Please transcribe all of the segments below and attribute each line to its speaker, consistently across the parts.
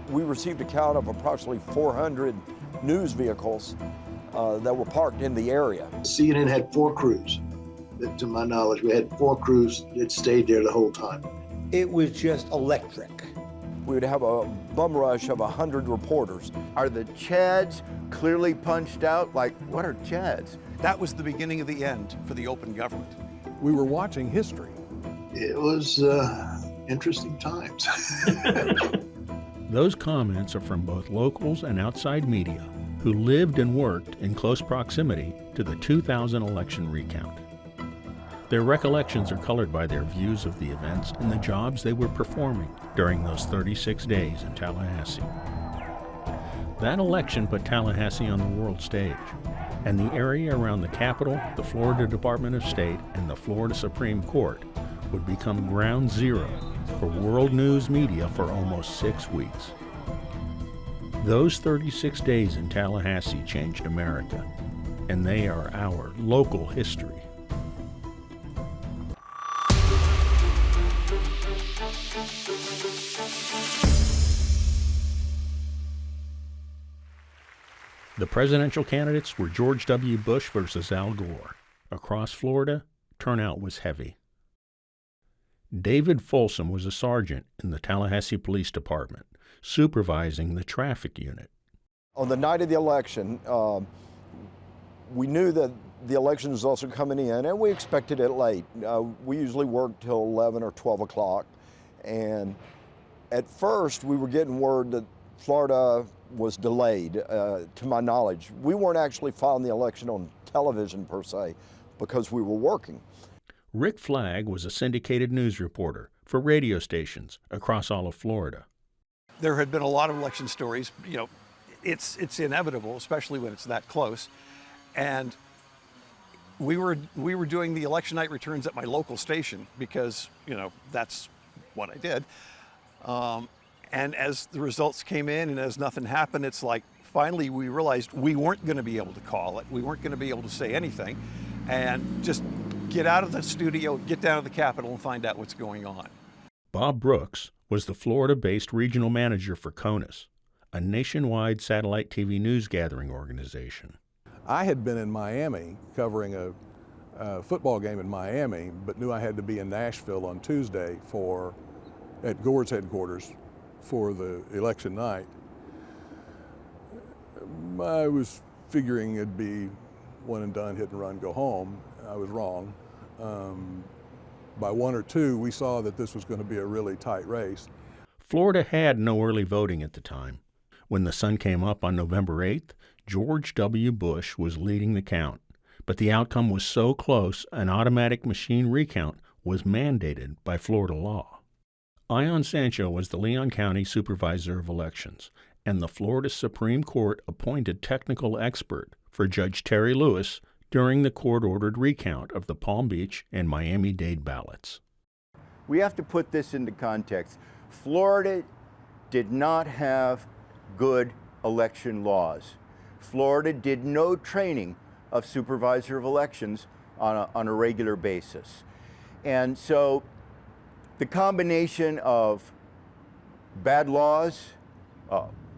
Speaker 1: We received a count of approximately 400 news vehicles that were parked in the area.
Speaker 2: CNN had 4 crews. To my knowledge, we had 4 crews that stayed there the whole time.
Speaker 3: It was just electric.
Speaker 1: We would have a bum rush of 100 reporters.
Speaker 4: Are the Chads clearly punched out? Like, what are Chads?
Speaker 5: That was the beginning of the end for the open government.
Speaker 6: We were watching history.
Speaker 2: It was interesting times.
Speaker 7: Those comments are from both locals and outside media who lived and worked in close proximity to the 2000 election recount. Their recollections are colored by their views of the events and the jobs they were performing during those 36 days in Tallahassee. That election put Tallahassee on the world stage, and the area around the Capitol, the Florida Department of State, and the Florida Supreme Court would become ground zero for world news media for almost 6 weeks. Those 36 days in Tallahassee changed America, and they are our local history. The presidential candidates were George W. Bush versus Al Gore. Across Florida, turnout was heavy. David Folsom was a sergeant in the Tallahassee Police Department, supervising the traffic unit.
Speaker 1: On the night of the election, we knew that the election was also coming in, and we expected it late. We usually work till 11 or 12 o'clock, and at first we were getting word that Florida was delayed, to my knowledge. We weren't actually following the election on television per se because we were working.
Speaker 7: Rick Flagg was a syndicated news reporter for radio stations across all of Florida.
Speaker 5: There had been a lot of election stories. You know, it's inevitable, especially when it's that close. And we were doing the election night returns at my local station because, you know, that's what I did. And as the results came in and as nothing happened, it's like finally we realized we weren't going to be able to call it. We weren't going to be able to say anything, and just get out of the studio, get down to the Capitol and find out what's going on.
Speaker 7: Bob Brooks was the Florida-based regional manager for CONUS, a nationwide satellite TV news gathering organization.
Speaker 6: I had been in Miami covering a football game in Miami, but knew I had to be in Nashville on Tuesday at Gore's headquarters for the election night. I was figuring it'd be one and done, hit and run, go home. I was wrong. By 1 or 2, we saw that this was going to be a really tight race.
Speaker 7: Florida had no early voting at the time. When the sun came up on November 8th, George W. Bush was leading the count, but the outcome was so close an automatic machine recount was mandated by Florida law. Ion Sancho was the Leon County Supervisor of Elections, and the Florida Supreme Court appointed technical expert for Judge Terry Lewis during the court-ordered recount of the Palm Beach and Miami-Dade ballots.
Speaker 4: We have to put this into context. Florida did not have good election laws. Florida did no training of supervisor of elections on a regular basis. And so the combination of bad laws,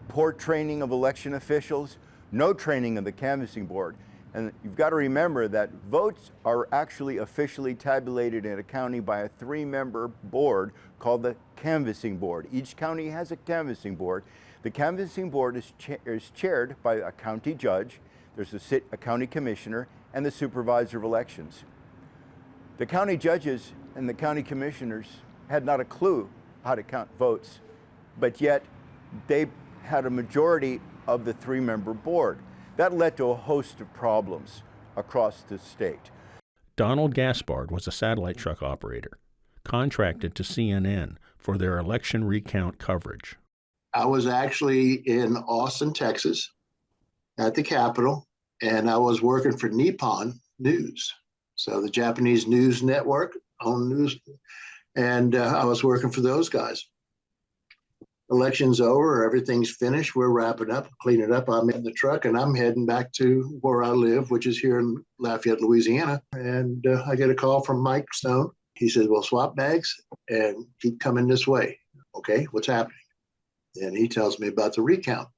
Speaker 4: poor training of election officials, no training of the canvassing board, and you've got to remember that votes are actually officially tabulated in a county by a 3-member board called the canvassing board. Each county has a canvassing board. The canvassing board is chaired by a county judge, there's a county commissioner, and the supervisor of elections. The county judges and the county commissioners had not a clue how to count votes, but yet they had a majority of the 3-member board. That led to a host of problems across the state.
Speaker 7: Donald Gaspard was a satellite truck operator, contracted to CNN for their election recount coverage.
Speaker 2: I was actually in Austin, Texas, at the Capitol, and I was working for Nippon News, so the Japanese news network on news, and I was working for those guys. Election's over, everything's finished, we're wrapping up, cleaning up. I'm in the truck and I'm heading back to where I live, which is here in Lafayette, Louisiana. And I get a call from Mike Stone. He says, well, swap bags and keep coming this way. Okay, what's happening? And he tells me about the recount.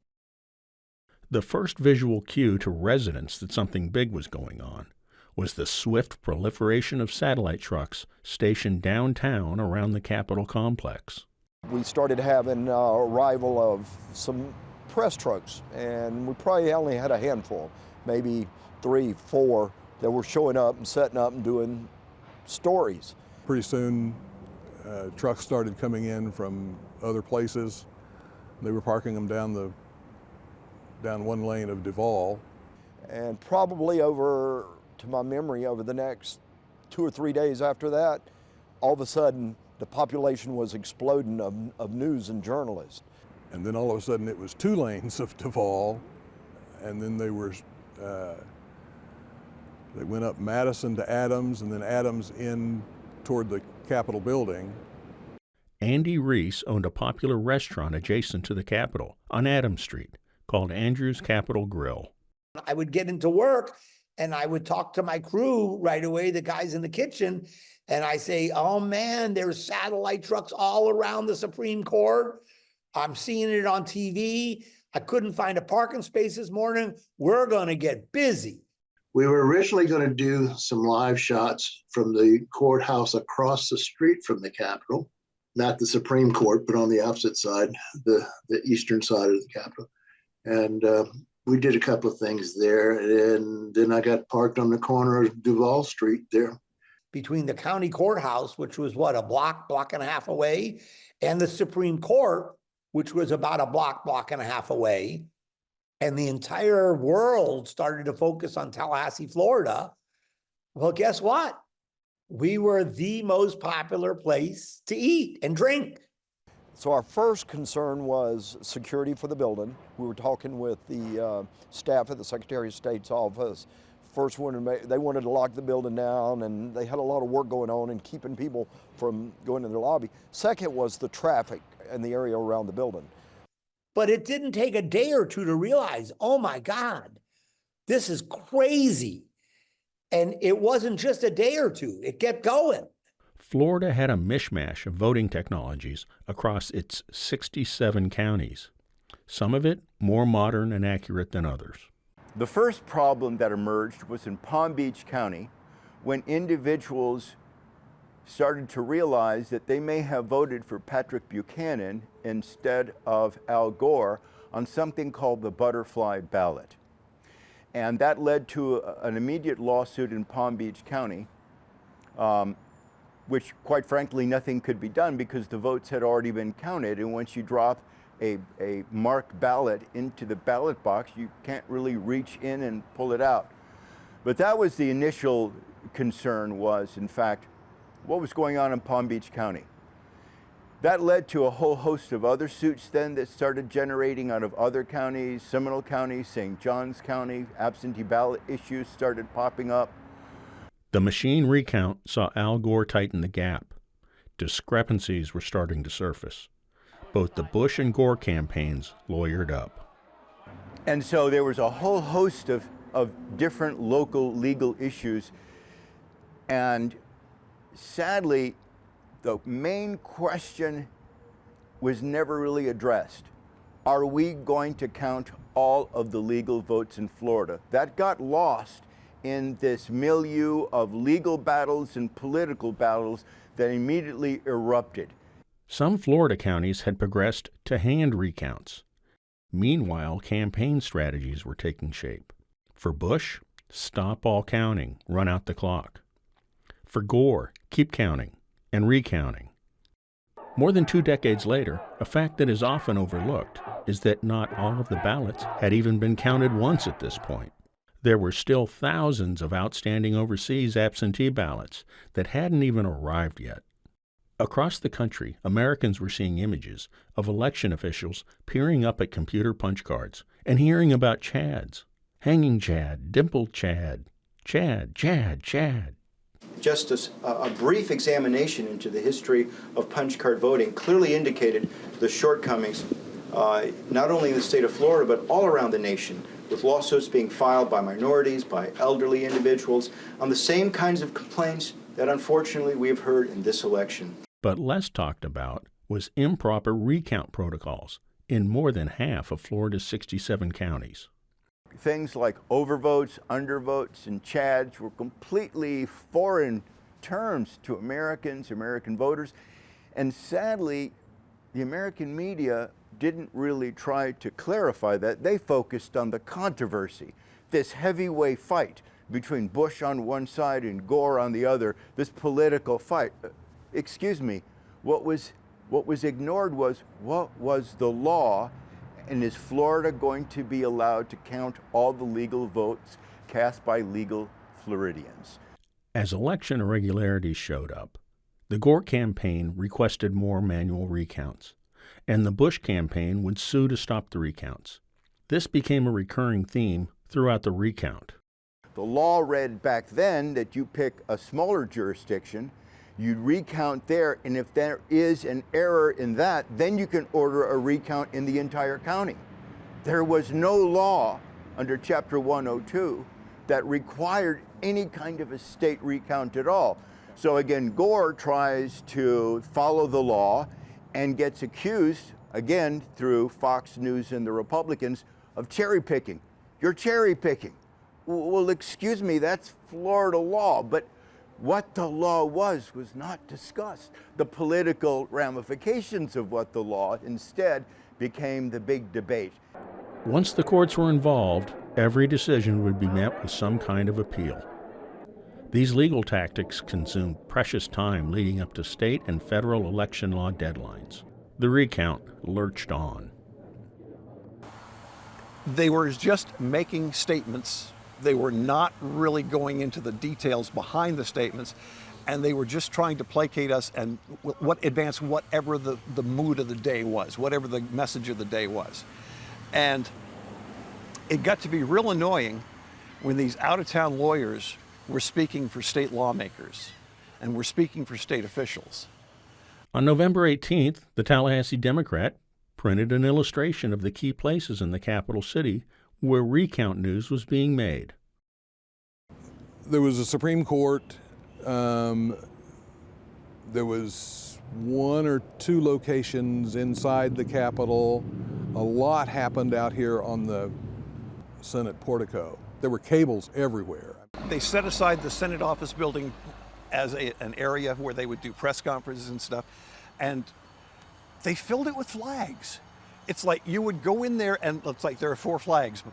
Speaker 7: The first visual cue to residents that something big was going on was the swift proliferation of satellite trucks stationed downtown around the Capitol complex.
Speaker 1: We started having arrival of some press trucks, and we probably only had a handful, maybe 3, 4, that were showing up and setting up and doing stories.
Speaker 6: Pretty soon, trucks started coming in from other places. They were parking them down one lane of Duval.
Speaker 1: And probably over, to my memory, over the next 2 or 3 days after that, all of a sudden the population was exploding of news and journalists.
Speaker 6: And then all of a sudden it was 2 lanes of Duval, and then they went up Madison to Adams, and then Adams in toward the Capitol building.
Speaker 7: Andy Reese owned a popular restaurant adjacent to the Capitol on Adams Street called Andrew's Capitol Grill.
Speaker 3: I would get into work and I would talk to my crew right away, the guys in the kitchen, and I say, oh man, there's satellite trucks all around the Supreme Court. I'm seeing it on TV. I couldn't find a parking space this morning. We're going to get busy.
Speaker 2: We were originally going to do some live shots from the courthouse across the street from the Capitol, not the Supreme Court, but on the opposite side, the eastern side of the Capitol. And we did a couple of things there. And then I got parked on the corner of Duval Street there.
Speaker 3: Between the county courthouse, which was what, a block and a half away, and the Supreme Court, which was about a block and a half away. And the entire world started to focus on Tallahassee, Florida. Well, guess what? We were the most popular place to eat and drink.
Speaker 1: So our first concern was security for the building. We were talking with the staff at the Secretary of State's office. First one, they wanted to lock the building down, and they had a lot of work going on in keeping people from going to the lobby. Second was the traffic in the area around the building.
Speaker 3: But it didn't take a day or two to realize, oh my God, this is crazy. And it wasn't just a day or two, it kept going.
Speaker 7: Florida had a mishmash of voting technologies across its 67 counties, some of it more modern and accurate than others.
Speaker 4: The first problem that emerged was in Palm Beach County, when individuals started to realize that they may have voted for Patrick Buchanan instead of Al Gore on something called the butterfly ballot. And that led to an immediate lawsuit in Palm Beach County, which quite frankly nothing could be done because the votes had already been counted, and once you drop a marked ballot into the ballot box, you can't really reach in and pull it out. But that was the initial concern, was in fact what was going on in Palm Beach County. That led to a whole host of other suits then that started generating out of other counties, Seminole County, St. Johns County. Absentee ballot issues started popping up.
Speaker 7: The machine recount saw Al Gore tighten the gap. Discrepancies were starting to surface. Both the Bush and Gore campaigns lawyered up.
Speaker 4: And so there was a whole host of different local legal issues. And sadly, the main question was never really addressed. Are we going to count all of the legal votes in Florida? That got lost in this milieu of legal battles and political battles that immediately erupted.
Speaker 7: Some Florida counties had progressed to hand recounts. Meanwhile, campaign strategies were taking shape. For Bush, stop all counting, run out the clock. For Gore, keep counting and recounting. More than 2 decades later, a fact that is often overlooked is that not all of the ballots had even been counted once at this point. There were still thousands of outstanding overseas absentee ballots that hadn't even arrived yet. Across the country, Americans were seeing images of election officials peering up at computer punch cards and hearing about Chads. Hanging Chad, dimpled Chad, Chad, Chad, Chad.
Speaker 8: Just a brief examination into the history of punch card voting clearly indicated the shortcomings, not only in the state of Florida, but all around the nation, with lawsuits being filed by minorities, by elderly individuals, on the same kinds of complaints that unfortunately we have heard in this election.
Speaker 7: But less talked about was improper recount protocols, in more than half of Florida's 67 counties.
Speaker 4: Things like overvotes, undervotes, and chads were completely foreign terms to Americans, American voters, and sadly, the American media didn't really try to clarify that. They focused on the controversy, this heavyweight fight between Bush on one side and Gore on the other, this political fight. Excuse me, what was ignored was what was the law, and is Florida going to be allowed to count all the legal votes cast by legal Floridians?
Speaker 7: As election irregularities showed up, the Gore campaign requested more manual recounts, and the Bush campaign would sue to stop the recounts. This became a recurring theme throughout the recount.
Speaker 4: The law read back then that you pick a smaller jurisdiction, you'd recount there, and if there is an error in that, then you can order a recount in the entire county. There was no law under Chapter 102 that required any kind of a state recount at all. So again, Gore tries to follow the law and gets accused, again, through Fox News and the Republicans, of cherry picking. You're cherry picking. Well, excuse me, that's Florida law, but what the law was not discussed. The political ramifications of what the law instead became the big debate.
Speaker 7: Once the courts were involved, every decision would be met with some kind of appeal. These legal tactics consumed precious time leading up to state and federal election law deadlines. The recount lurched on.
Speaker 5: They were just making statements. They were not really going into the details behind the statements, and they were just trying to placate us and advance whatever the mood of the day was, whatever the message of the day was. And it got to be real annoying when these out-of-town lawyers were speaking for state lawmakers and were speaking for state officials.
Speaker 7: On November 18th, the Tallahassee Democrat printed an illustration of the key places in the capital city where recount news was being made.
Speaker 6: There was a Supreme Court. There was one or two locations inside the Capitol. A lot happened out here on the Senate portico. There were cables everywhere.
Speaker 5: They set aside the Senate office building as an area where they would do press conferences and stuff, and they filled it with flags. It's like you would go in there and it's like there are 4 flags.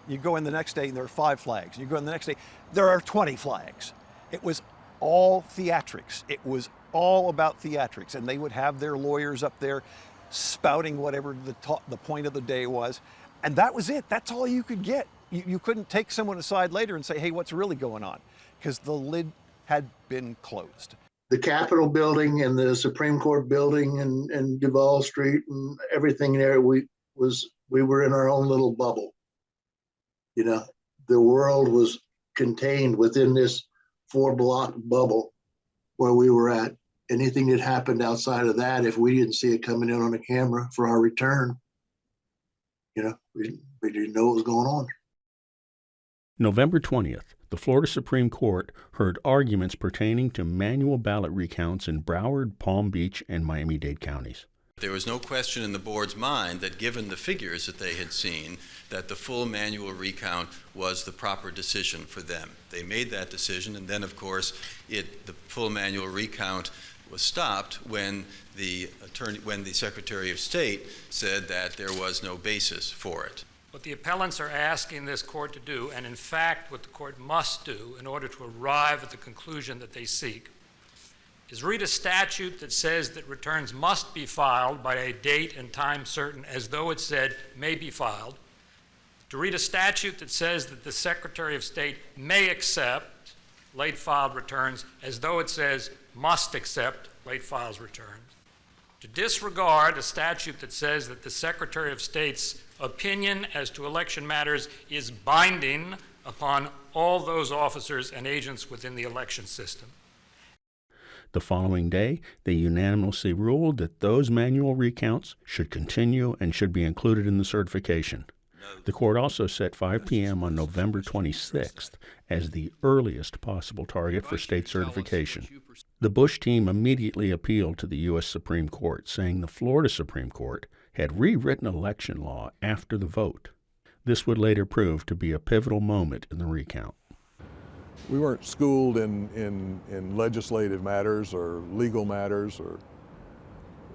Speaker 5: You go in the next day and there are 5 flags. You go in the next day, there are 20 flags. It was all theatrics. It was all about theatrics, and they would have their lawyers up there spouting whatever the point of the day was, and that was it. That's all you could get. You couldn't take someone aside later and say, hey, what's really going on? Because the lid had been closed.
Speaker 2: The Capitol building and the Supreme Court building and Duval Street and everything there, we were in our own little bubble. You know, the world was contained within this 4-block bubble where we were at. Anything that happened outside of that, if we didn't see it coming in on the camera for our return, you know, we didn't know what was going on.
Speaker 7: November 20th, the Florida Supreme Court heard arguments pertaining to manual ballot recounts in Broward, Palm Beach, and Miami-Dade counties.
Speaker 9: There was no question in the board's mind that given the figures that they had seen, that the full manual recount was the proper decision for them. They made that decision, and then, of course, the full manual recount was stopped when the Secretary of State said that there was no basis for it.
Speaker 10: What the appellants are asking this court to do, and in fact what the court must do in order to arrive at the conclusion that they seek, is read a statute that says that returns must be filed by a date and time certain as though it said may be filed, to read a statute that says that the Secretary of State may accept late filed returns as though it says must accept late filed returns, to disregard a statute that says that the Secretary of State's opinion as to election matters is binding upon all those officers and agents within the election system.
Speaker 7: The following day, they unanimously ruled that those manual recounts should continue and should be included in the certification. The court also set 5 p.m. on November 26th as the earliest possible target for state certification. The Bush team immediately appealed to the U.S. Supreme Court, saying the Florida Supreme Court had rewritten election law after the vote. This would later prove to be a pivotal moment in the recount.
Speaker 6: We weren't schooled in legislative matters or legal matters,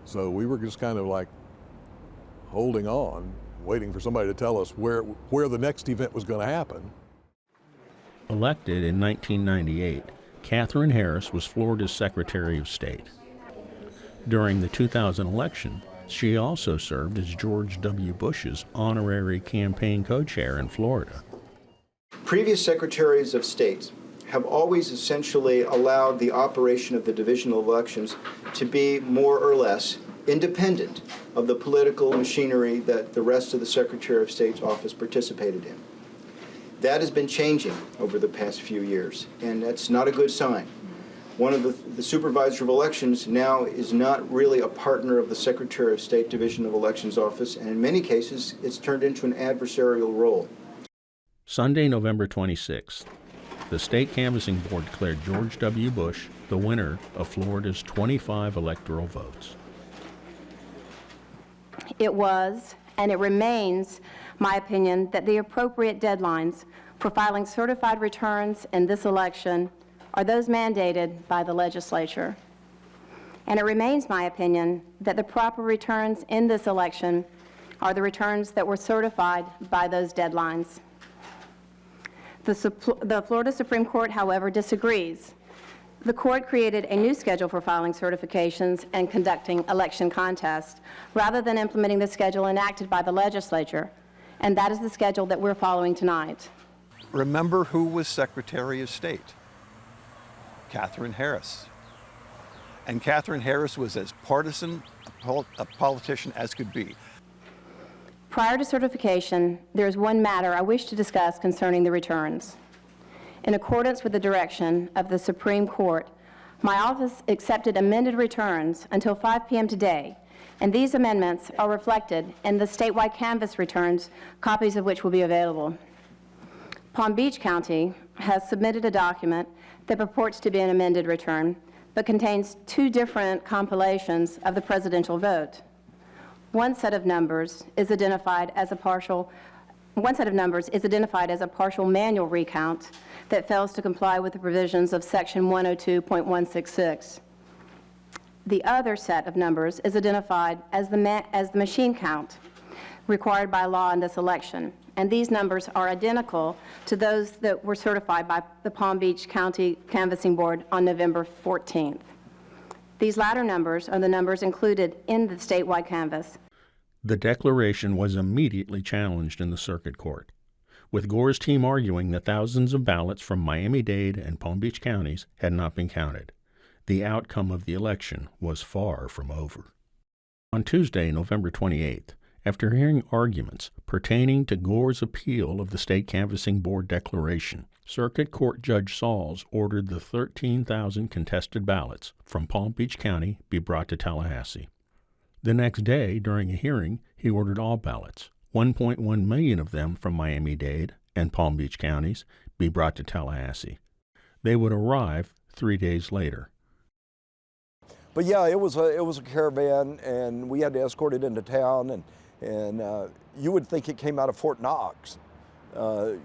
Speaker 6: so we were just kind of like holding on, waiting for somebody to tell us where the next event was going to happen.
Speaker 7: Elected in 1998, Katherine Harris was Florida's Secretary of State. During the 2000 election, she also served as George W. Bush's honorary campaign co-chair in Florida.
Speaker 8: Previous secretaries of state have always essentially allowed the operation of the Division of Elections to be more or less independent of the political machinery that the rest of the Secretary of State's office participated in. That has been changing over the past few years, and that's not a good sign. One of the supervisor of elections now is not really a partner of the Secretary of State Division of Elections office, and in many cases, it's turned into an adversarial role.
Speaker 7: Sunday, November 26th, the State Canvassing Board declared George W. Bush the winner of Florida's 25 electoral votes.
Speaker 11: It was, and it remains, my opinion, that the appropriate deadlines for filing certified returns in this election are those mandated by the legislature. And it remains my opinion that the proper returns in this election are the returns that were certified by those deadlines. The Florida Supreme Court, however, disagrees. The court created a new schedule for filing certifications and conducting election contests rather than implementing the schedule enacted by the legislature, and that is the schedule that we're following tonight.
Speaker 5: Remember who was Secretary of State? Katherine Harris. And Katherine Harris was as partisan a politician as could be.
Speaker 11: Prior to certification, there is one matter I wish to discuss concerning the returns. In accordance with the direction of the Supreme Court, my office accepted amended returns until 5 p.m. today, and these amendments are reflected in the statewide canvass returns, copies of which will be available. Palm Beach County has submitted a document that purports to be an amended return, but contains two different compilations of the presidential vote. One set of numbers is identified as a partial manual recount that fails to comply with the provisions of Section 102.166. The other set of numbers is identified as the machine count required by law in this election, and these numbers are identical to those that were certified by the Palm Beach County Canvassing Board on November 14th. These latter numbers are the numbers included in the statewide canvass.
Speaker 7: The declaration was immediately challenged in the circuit court, with Gore's team arguing that thousands of ballots from Miami-Dade and Palm Beach counties had not been counted. The outcome of the election was far from over. On Tuesday, November 28th, after hearing arguments pertaining to Gore's appeal of the State Canvassing Board declaration, Circuit Court Judge Sauls ordered the 13,000 contested ballots from Palm Beach County be brought to Tallahassee. The next day, during a hearing, he ordered all ballots, 1.1 million of them from Miami-Dade and Palm Beach counties, be brought to Tallahassee. They would arrive 3 days later.
Speaker 1: But yeah, it was a caravan, and we had to escort it into town, and you would think it came out of Fort Knox, the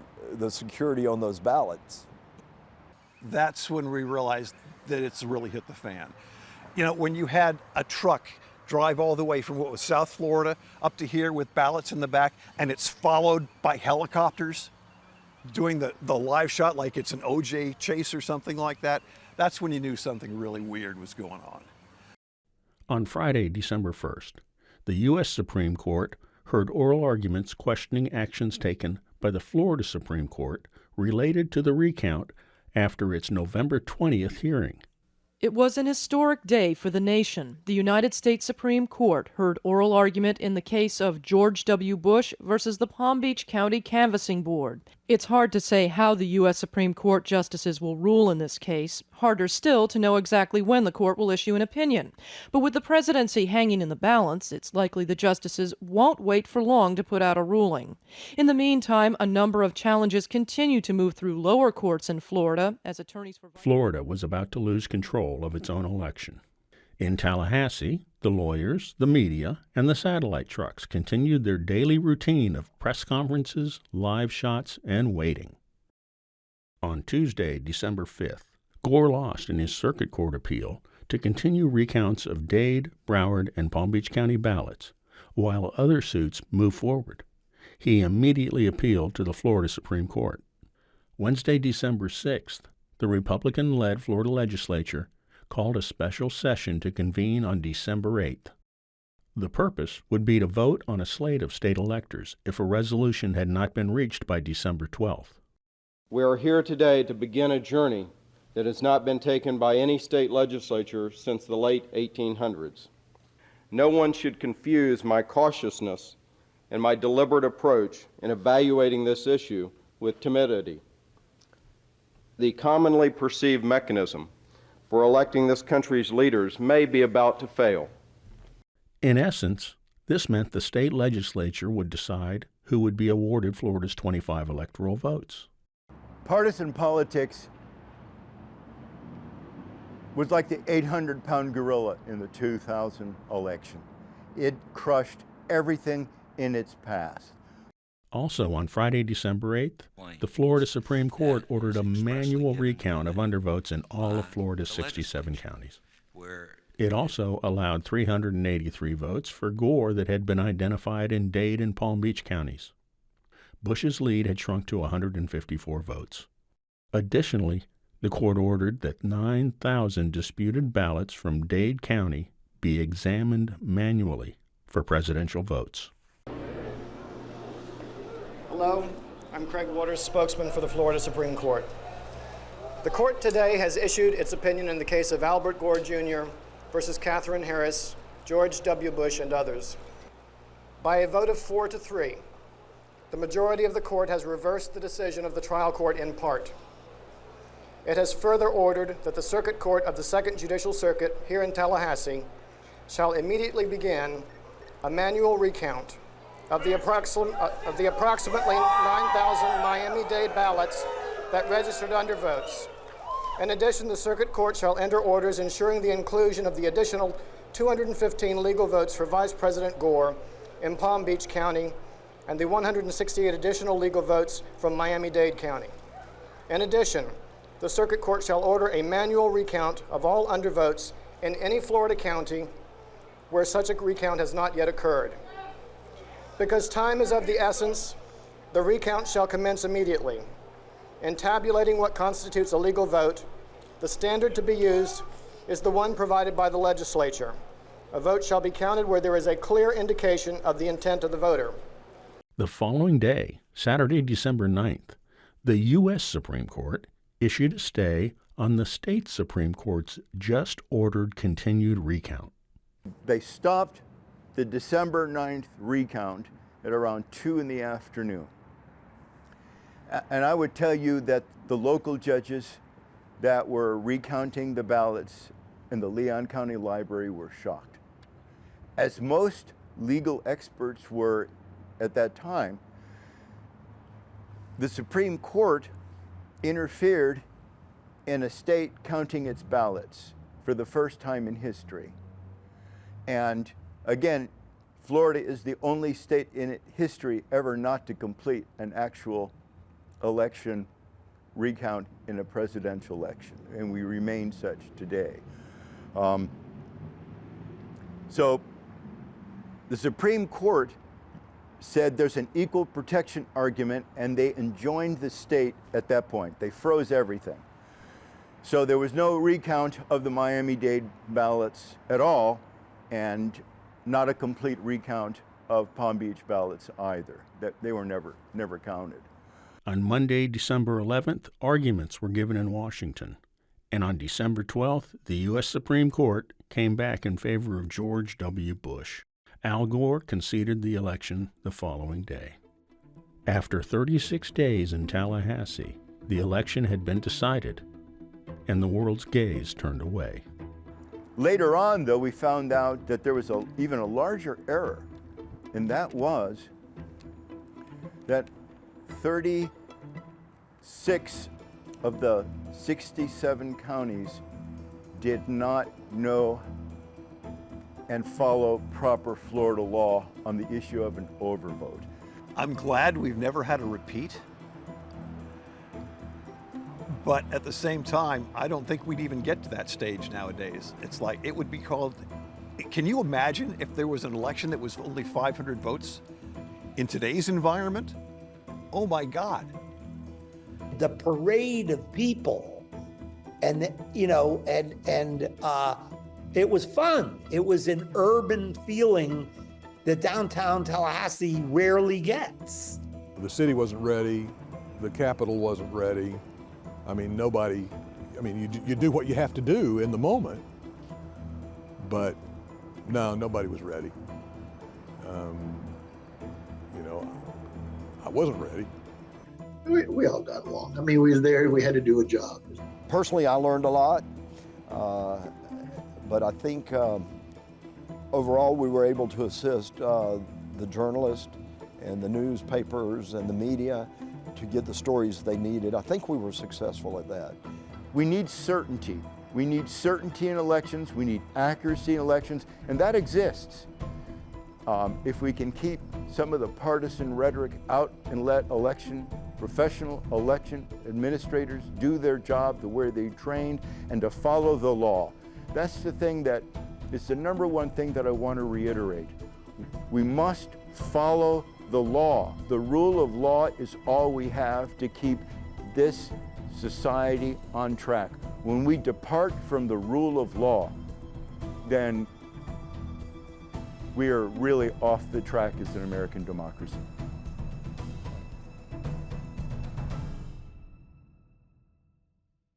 Speaker 1: security on those ballots.
Speaker 5: That's when we realized that it's really hit the fan. You know, when you had a truck drive all the way from what was South Florida up to here with ballots in the back, and it's followed by helicopters doing the live shot like it's an OJ chase or something like that, that's when you knew something really weird was going on.
Speaker 7: On Friday, December 1st, the U.S. Supreme Court heard oral arguments questioning actions taken by the Florida Supreme Court related to the recount after its November 20th hearing.
Speaker 12: It was an historic day for the nation. The United States Supreme Court heard oral argument in the case of George W. Bush versus the Palm Beach County Canvassing Board. It's hard to say how the U.S. Supreme Court justices will rule in this case. Harder still to know exactly when the court will issue an opinion. But with the presidency hanging in the balance, it's likely the justices won't wait for long to put out a ruling. In the meantime, a number of challenges continue to move through lower courts in Florida as attorneys for...
Speaker 7: Florida was about to lose control of its own election. In Tallahassee, the lawyers, the media, and the satellite trucks continued their daily routine of press conferences, live shots, and waiting. On Tuesday, December 5th, Gore lost in his circuit court appeal to continue recounts of Dade, Broward, and Palm Beach County ballots, while other suits moved forward. He immediately appealed to the Florida Supreme Court. Wednesday, December 6th, the Republican-led Florida legislature called a special session to convene on December 8th. The purpose would be to vote on a slate of state electors if a resolution had not been reached by December 12th.
Speaker 13: We are here today to begin a journey that has not been taken by any state legislature since the late 1800s. No one should confuse my cautiousness and my deliberate approach in evaluating this issue with timidity. The commonly perceived mechanism for electing this country's leaders may be about to fail.
Speaker 7: In essence, this meant the state legislature would decide who would be awarded Florida's 25 electoral votes.
Speaker 4: Partisan politics was like the 800-pound gorilla in the 2000 election. It crushed everything in its path.
Speaker 7: Also on Friday, December 8th, the Florida Supreme Court ordered a manual recount of undervotes in all of Florida's 67 counties. It also allowed 383 votes for Gore that had been identified in Dade and Palm Beach counties. Bush's lead had shrunk to 154 votes. Additionally, the court ordered that 9,000 disputed ballots from Dade County be examined manually for presidential votes.
Speaker 14: Hello, I'm Craig Waters, spokesman for the Florida Supreme Court. The court today has issued its opinion in the case of Albert Gore Jr. versus Katherine Harris, George W. Bush, and others. By a vote of 4-3, the majority of the court has reversed the decision of the trial court in part. It has further ordered that the Circuit Court of the Second Judicial Circuit here in Tallahassee shall immediately begin a manual recount of the approximately 9,000 Miami-Dade ballots that registered undervotes. In addition, the Circuit Court shall enter orders ensuring the inclusion of the additional 215 legal votes for Vice President Gore in Palm Beach County and the 168 additional legal votes from Miami-Dade County. In addition, the Circuit Court shall order a manual recount of all undervotes in any Florida county where such a recount has not yet occurred. Because time is of the essence, the recount shall commence immediately. In tabulating what constitutes a legal vote, the standard to be used is the one provided by the legislature. A vote shall be counted where there is a clear indication of the intent of the voter.
Speaker 7: The following day, Saturday, December 9th, the U.S. Supreme Court issued a stay on the state Supreme Court's just ordered continued recount.
Speaker 4: They stopped the December 9th recount at around 2 in the afternoon. And I would tell you that the local judges that were recounting the ballots in the Leon County Library were shocked. As most legal experts were at that time, the Supreme Court interfered in a state counting its ballots for the first time in history. And again, Florida is the only state in history ever not to complete an actual election recount in a presidential election, and we remain such today. So the Supreme Court said there's an equal protection argument, and they enjoined the state at that point. They froze everything. So there was no recount of the Miami-Dade ballots at all, and not a complete recount of Palm Beach ballots either. That they were never counted.
Speaker 7: On Monday, December 11th, arguments were given in Washington. And on December 12th, the U.S. Supreme Court came back in favor of George W. Bush. Al Gore conceded the election the following day. After 36 days in Tallahassee, the election had been decided, and the world's gaze turned away.
Speaker 4: Later on, though, we found out that there was even a larger error, and that was that 36 of the 67 counties did not know and follow proper Florida law on the issue of an overvote.
Speaker 5: I'm glad we've never had a repeat. But at the same time, I don't think we'd even get to that stage nowadays. It's like, it would be called, can you imagine if there was an election that was only 500 votes in today's environment? Oh my God.
Speaker 3: The parade of people and, you know, and it was fun. It was an urban feeling that downtown Tallahassee rarely gets.
Speaker 6: The city wasn't ready. The Capitol wasn't ready. I mean, nobody, I mean, you do what you have to do in the moment, but no, nobody was ready. You know, I wasn't ready.
Speaker 2: We all got along. I mean, we was there, we had to do a job.
Speaker 1: Personally, I learned a lot, but I think overall we were able to assist the journalists and the newspapers and the media to get the stories they needed. I think we were successful at that.
Speaker 4: We need certainty. We need certainty in elections. We need accuracy in elections, and that exists. If we can keep some of the partisan rhetoric out and let professional election administrators do their job the way they trained and to follow the law. That's the thing that is the number one thing that I want to reiterate. We must follow the law. The rule of law is all we have to keep this society on track. When we depart from the rule of law, then we are really off the track as an American democracy.